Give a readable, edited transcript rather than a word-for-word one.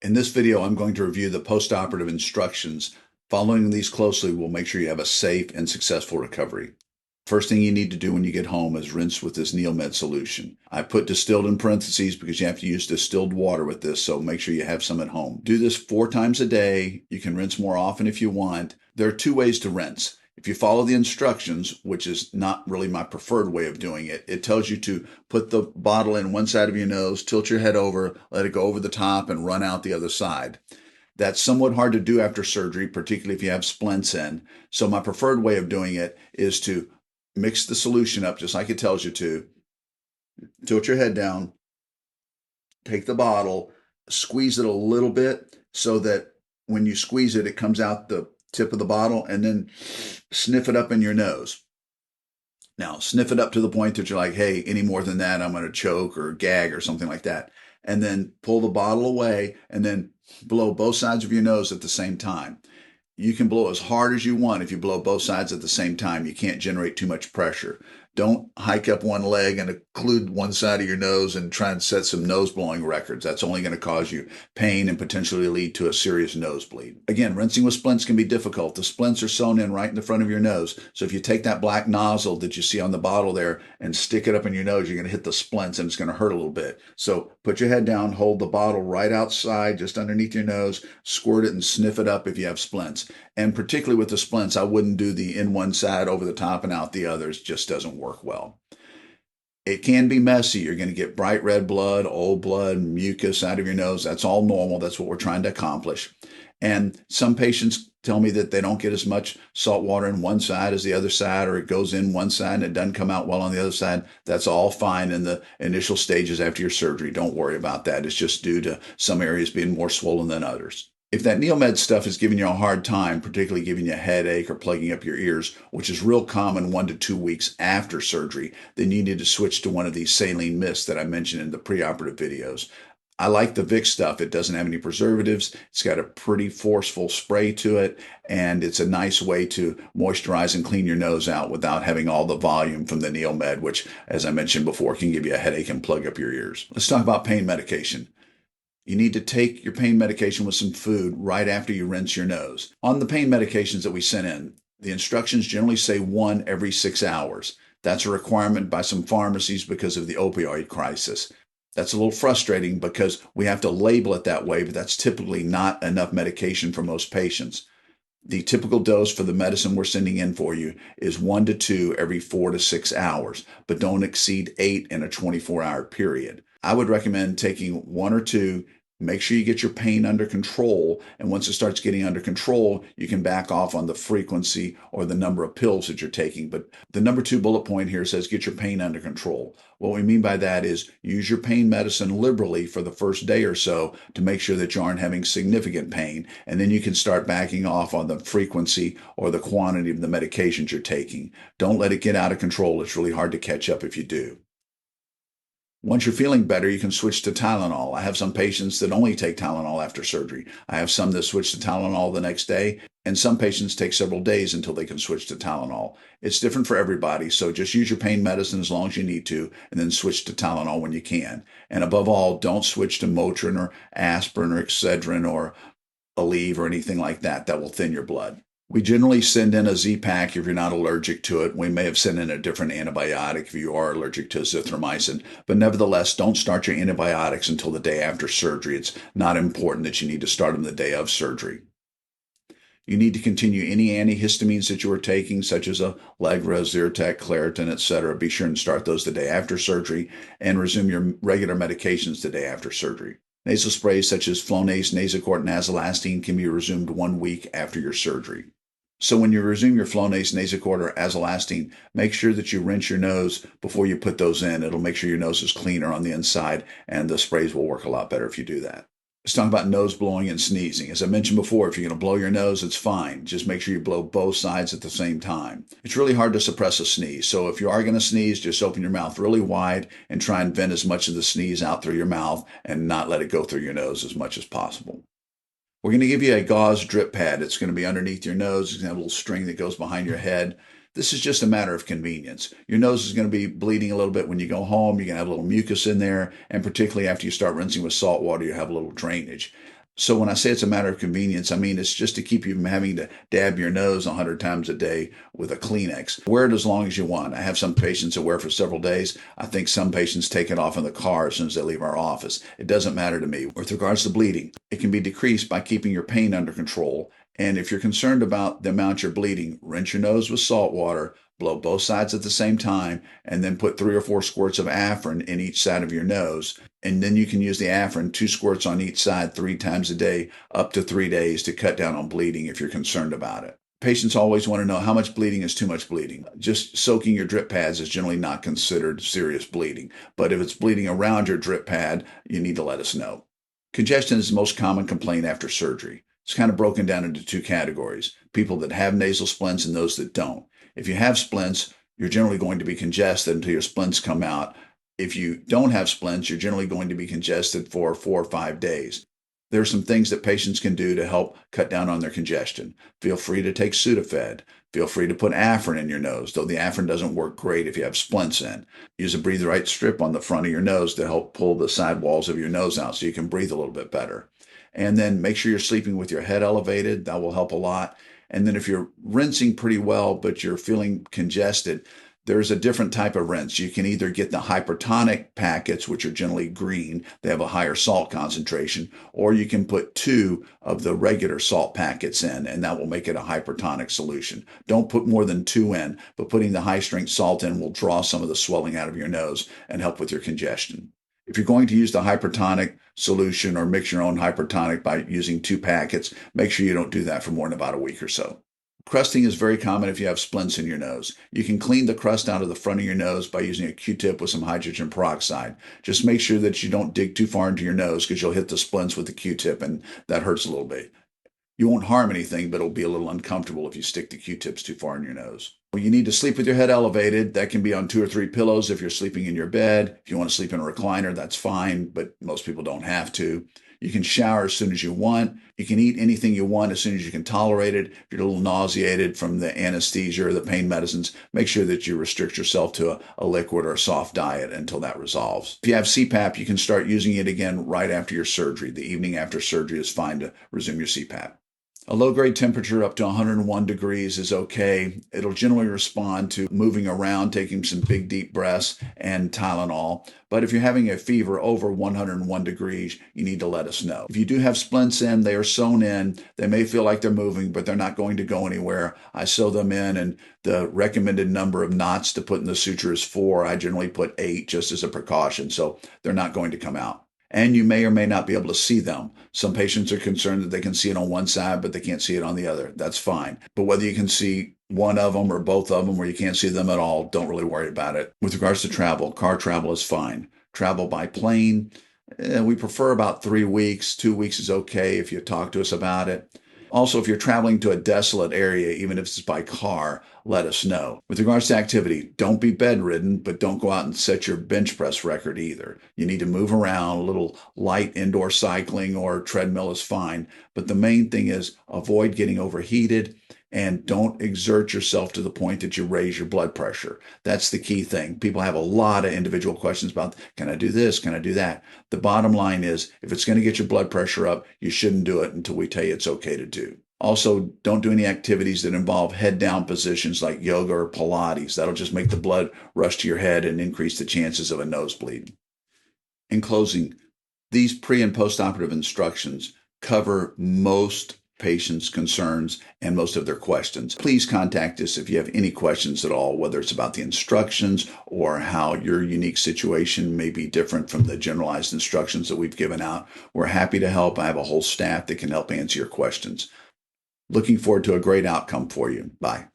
In this video, I'm going to review the postoperative instructions. Following these closely will make sure you have a safe and successful recovery. First thing you need to do when you get home is rinse with this NeilMed solution. I put distilled in parentheses because you have to use distilled water with this, so make sure you have some at home. Do this 4 times a day. You can rinse more often if you want. There are 2 ways to rinse. If you follow the instructions, which is not really my preferred way of doing it, it tells you to put the bottle in one side of your nose, tilt your head over, let it go over the top, and run out the other side. That's somewhat hard to do after surgery, particularly if you have splints in. So my preferred way of doing it is to mix the solution up just like it tells you to. Tilt your head down, take the bottle, squeeze it a little bit so that when you squeeze it, it comes out the tip of the bottle, and then sniff it up in your nose. Now, sniff it up to the point that you're like, hey, any more than that, I'm going to choke or gag or something like that. And then pull the bottle away and then blow both sides of your nose at the same time. You can blow as hard as you want. If you blow both sides at the same time, you can't generate too much pressure. Don't hike up one leg and occlude one side of your nose and try and set some nose blowing records. That's only going to cause you pain and potentially lead to a serious nosebleed. Again, rinsing with splints can be difficult. The splints are sewn in right in the front of your nose. So if you take that black nozzle that you see on the bottle there and stick it up in your nose, you're going to hit the splints and it's going to hurt a little bit. So put your head down, hold the bottle right outside, just underneath your nose, squirt it and sniff it up if you have splints. And particularly with the splints, I wouldn't do the in one side over the top and out the others. Just doesn't work well. It can be messy. You're going to get bright red blood, old blood, mucus out of your nose. That's all normal. That's what we're trying to accomplish. And some patients tell me that they don't get as much salt water in one side as the other side, or it goes in one side and it doesn't come out well on the other side. That's all fine in the initial stages after your surgery. Don't worry about that. It's just due to some areas being more swollen than others. If that NeilMed stuff is giving you a hard time, particularly giving you a headache or plugging up your ears, which is real common 1 to 2 weeks after surgery, then you need to switch to one of these saline mists that I mentioned in the preoperative videos. I like the Vicks stuff. It doesn't have any preservatives. It's got a pretty forceful spray to it, and it's a nice way to moisturize and clean your nose out without having all the volume from the NeilMed, which, as I mentioned before, can give you a headache and plug up your ears. Let's talk about pain medication. You need to take your pain medication with some food right after you rinse your nose. On the pain medications that we sent in, the instructions generally say 1 every 6 hours. That's a requirement by some pharmacies because of the opioid crisis. That's a little frustrating because we have to label it that way, but that's typically not enough medication for most patients. The typical dose for the medicine we're sending in for you is 1 to 2 every 4 to 6 hours, but don't exceed 8 in a 24-hour period. I would recommend taking 1 or 2. Make sure you get your pain under control. And once it starts getting under control, you can back off on the frequency or the number of pills that you're taking. But the number 2 bullet point here says get your pain under control. What we mean by that is use your pain medicine liberally for the first day or so to make sure that you aren't having significant pain. And then you can start backing off on the frequency or the quantity of the medications you're taking. Don't let it get out of control. It's really hard to catch up if you do. Once you're feeling better, you can switch to Tylenol. I have some patients that only take Tylenol after surgery. I have some that switch to Tylenol the next day, and some patients take several days until they can switch to Tylenol. It's different for everybody, so just use your pain medicine as long as you need to, and then switch to Tylenol when you can. And above all, don't switch to Motrin or aspirin or Excedrin or Aleve or anything like that. That will thin your blood. We generally send in a Z-Pack if you're not allergic to it. We may have sent in a different antibiotic if you are allergic to azithromycin. But nevertheless, don't start your antibiotics until the day after surgery. It's not important that you need to start them the day of surgery. You need to continue any antihistamines that you are taking, such as Allegra, Zyrtec, Claritin, etc. Be sure and start those the day after surgery and resume your regular medications the day after surgery. Nasal sprays such as Flonase, Nasacort, Nasalastine can be resumed 1 week after your surgery. So when you resume your Flonase, Nasacort, or Nasalastine, make sure that you rinse your nose before you put those in. It'll make sure your nose is cleaner on the inside, and the sprays will work a lot better if you do that. Let's talk about nose blowing and sneezing. As I mentioned before, if you're going to blow your nose, it's fine. Just make sure you blow both sides at the same time. It's really hard to suppress a sneeze. So if you are going to sneeze, just open your mouth really wide and try and vent as much of the sneeze out through your mouth and not let it go through your nose as much as possible. We're going to give you a gauze drip pad. It's going to be underneath your nose. It's going to have a little string that goes behind your head. This is just a matter of convenience. Your nose is going to be bleeding a little bit when you go home. You're going to have a little mucus in there, and particularly after you start rinsing with salt water, you have a little drainage. So when I say it's a matter of convenience, I mean it's just to keep you from having to dab your nose 100 times a day with a Kleenex. Wear it as long as you want. I have some patients that wear it for several days. I think some patients take it off in the car as soon as they leave our office. It doesn't matter to me. With regards to bleeding, it can be decreased by keeping your pain under control. And if you're concerned about the amount you're bleeding, rinse your nose with salt water, blow both sides at the same time, and then put 3 or 4 squirts of Afrin in each side of your nose. And then you can use the Afrin, 2 squirts on each side 3 times a day, up to 3 days to cut down on bleeding if you're concerned about it. Patients always want to know how much bleeding is too much bleeding. Just soaking your drip pads is generally not considered serious bleeding. But if it's bleeding around your drip pad, you need to let us know. Congestion is the most common complaint after surgery. It's kind of broken down into 2 categories: people that have nasal splints and those that don't. If you have splints, you're generally going to be congested until your splints come out. If you don't have splints, you're generally going to be congested for 4 or 5 days. There are some things that patients can do to help cut down on their congestion. Feel free to take Sudafed. Feel free to put Afrin in your nose, though the Afrin doesn't work great if you have splints in. Use a Breathe Right strip on the front of your nose to help pull the side walls of your nose out so you can breathe a little bit better. And then make sure you're sleeping with your head elevated. That will help a lot. And then if you're rinsing pretty well, but you're feeling congested, there's a different type of rinse. You can either get the hypertonic packets, which are generally green. They have a higher salt concentration, or you can put 2 of the regular salt packets in, and that will make it a hypertonic solution. Don't put more than 2 in, but putting the high strength salt in will draw some of the swelling out of your nose and help with your congestion. If you're going to use the hypertonic solution or mix your own hypertonic by using 2 packets, make sure you don't do that for more than about a week or so. Crusting is very common if you have splints in your nose. You can clean the crust out of the front of your nose by using a Q-tip with some hydrogen peroxide. Just make sure that you don't dig too far into your nose because you'll hit the splints with the Q-tip and that hurts a little bit. You won't harm anything, but it'll be a little uncomfortable if you stick the Q-tips too far in your nose. You need to sleep with your head elevated. That can be on 2 or 3 pillows if you're sleeping in your bed. If you want to sleep in a recliner, that's fine, but most people don't have to. You can shower as soon as you want. You can eat anything you want as soon as you can tolerate it. If you're a little nauseated from the anesthesia or the pain medicines, make sure that you restrict yourself to a liquid or a soft diet until that resolves. If you have CPAP, you can start using it again right after your surgery. The evening after surgery is fine to resume your CPAP. A low-grade temperature up to 101 degrees is okay. It'll generally respond to moving around, taking some big deep breaths, and Tylenol. But if you're having a fever over 101 degrees, you need to let us know. If you do have splints in, they are sewn in. They may feel like they're moving, but they're not going to go anywhere. I sew them in, and the recommended number of knots to put in the suture is 4. I generally put 8 just as a precaution, so they're not going to come out. And you may or may not be able to see them. Some patients are concerned that they can see it on one side, but they can't see it on the other. That's fine. But whether you can see one of them or both of them, or you can't see them at all, don't really worry about it. With regards to travel, car travel is fine. Travel by plane, we prefer about 3 weeks. 2 weeks is okay if you talk to us about it. Also, if you're traveling to a desolate area, even if it's by car, let us know. With regards to activity, don't be bedridden, but don't go out and set your bench press record either. You need to move around. A little light indoor cycling or treadmill is fine. But the main thing is avoid getting overheated and don't exert yourself to the point that you raise your blood pressure. That's the key thing. People have a lot of individual questions about, can I do this? Can I do that? The bottom line is, if it's going to get your blood pressure up, you shouldn't do it until we tell you it's okay to do. Also, don't do any activities that involve head down positions like yoga or Pilates. That'll just make the blood rush to your head and increase the chances of a nosebleed. In closing, these pre and post-operative instructions cover most patients' concerns and most of their questions. Please contact us if you have any questions at all, whether it's about the instructions or how your unique situation may be different from the generalized instructions that we've given out. We're happy to help. I have a whole staff that can help answer your questions. Looking forward to a great outcome for you. Bye.